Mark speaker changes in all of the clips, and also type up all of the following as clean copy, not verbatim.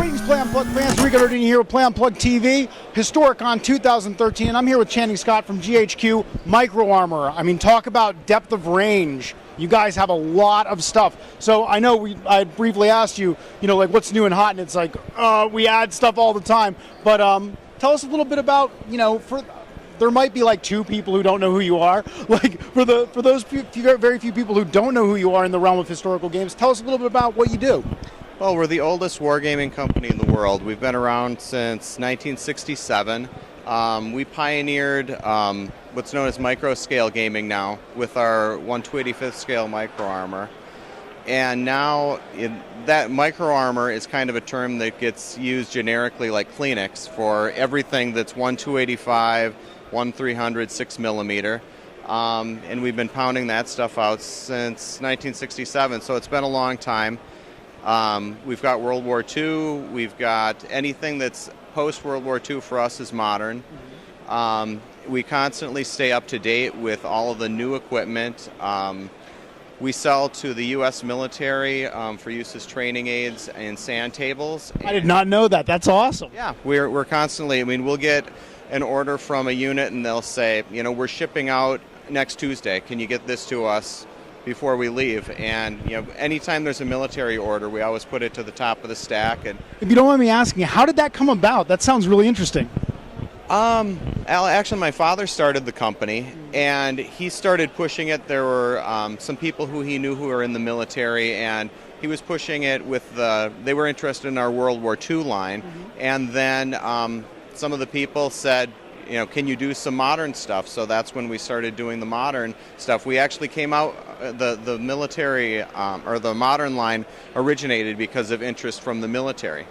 Speaker 1: Greetings, Play Unplugged fans. Rico Nardini here with Play Unplugged TV, Historicon 2013, and I'm here with Channing Scott from GHQ Micro Armour. I mean, talk about depth of range. You guys have a lot of stuff. So I know I briefly asked you, like what's new and hot, and it's like, we add stuff all the time. But tell us a little bit about, there might be like two people who don't know who you are. Like for those very few people who don't know who you are in the realm of historical games, tell us a little bit about what you do.
Speaker 2: Well, we're the oldest wargaming company in the world. We've been around since 1967. We pioneered what's known as micro-scale gaming now with our 1/285th scale Micro Armour. And now that Micro Armour is kind of a term that gets used generically like Kleenex for everything that's 1/285, 1/300, 6mm. And we've been pounding that stuff out since 1967, so it's been a long time. We've got World War II, we've got anything that's post-World War II for us is modern. We constantly stay up to date with all of the new equipment. We sell to the U.S. military for use as training aids and sand tables.
Speaker 1: I did not know that. That's awesome.
Speaker 2: Yeah, we're constantly, we'll get an order from a unit and they'll say, we're shipping out next Tuesday. Can you get this to us before we leave? And anytime there's a military order, we always put it to the top of the stack. And
Speaker 1: if you don't mind me asking, how did that come about? That sounds really interesting.
Speaker 2: Actually, my father started the company, and he started pushing it. There were some people who he knew who were in the military, and he was pushing it with they were interested in our World War II line, and then some of the people said, can you do some modern stuff? So that's when we started doing the modern stuff. We actually came out, the military, or the modern line originated because of interest from the military.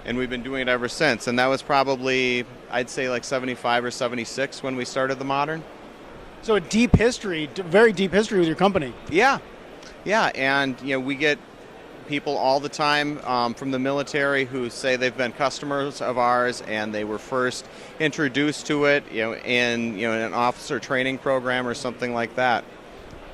Speaker 2: And we've been doing it ever since. And that was probably, I'd say like 75 or 76 when we started the modern.
Speaker 1: So a deep history, very deep history with your company.
Speaker 2: Yeah, and we get people all the time from the military who say they've been customers of ours and they were first introduced to it in an officer training program or something like that.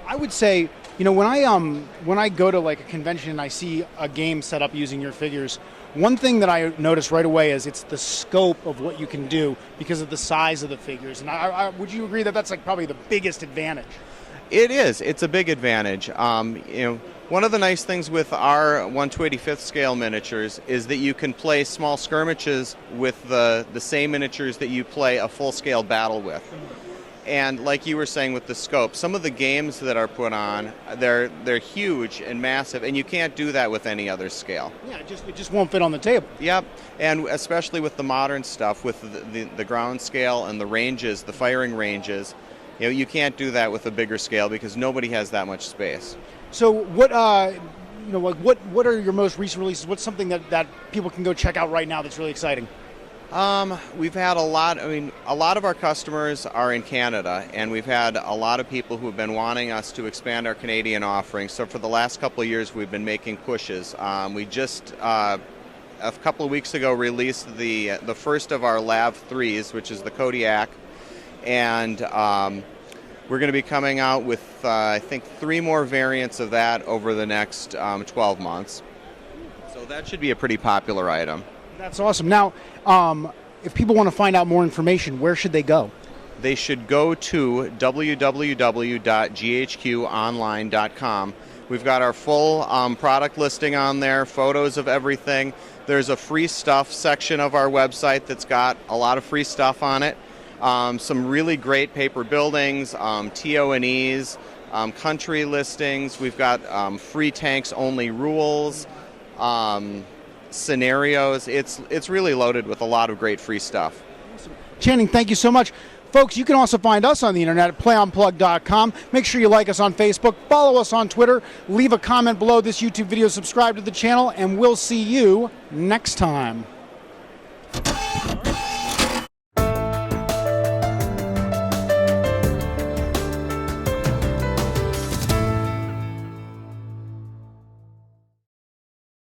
Speaker 1: I would say when I go to like a convention and I see a game set up using your figures, one thing that I notice right away is it's the scope of what you can do because of the size of the figures. And would you agree that that's like probably the biggest advantage?
Speaker 2: It is. It's a big advantage. One of the nice things with our 1/285th scale miniatures is that you can play small skirmishes with the same miniatures that you play a full-scale battle with. And like you were saying with the scope, some of the games that are put on, they're huge and massive, and you can't do that with any other scale.
Speaker 1: Yeah, it just won't fit on the table.
Speaker 2: Yep, and especially with the modern stuff, with the ground scale and the ranges, the firing ranges, you can't do that with a bigger scale because nobody has that much space.
Speaker 1: So what are your most recent releases? What's something that people can go check out right now that's really exciting?
Speaker 2: We've had a lot of our customers are in Canada, and we've had a lot of people who have been wanting us to expand our Canadian offerings. So for the last couple of years, we've been making pushes. We just, a couple of weeks ago, released the first of our Lav 3s, which is the Kodiak, and we're going to be coming out with, I think, 3 more variants of that over the next 12 months. So that should be a pretty popular item.
Speaker 1: That's awesome. Now, if people want to find out more information, where should they go?
Speaker 2: They should go to www.ghqonline.com. We've got our full product listing on there, photos of everything. There's a free stuff section of our website that's got a lot of free stuff on it. Some really great paper buildings, TO&Es, country listings. We've got free tanks only rules. Scenarios. It's really loaded with a lot of great free stuff.
Speaker 1: Awesome. Channing, thank you so much. Folks, you can also find us on the internet at playunplug.com. Make sure you like us on Facebook, follow us on Twitter, leave a comment below this YouTube video, subscribe to the channel, and we'll see you next time.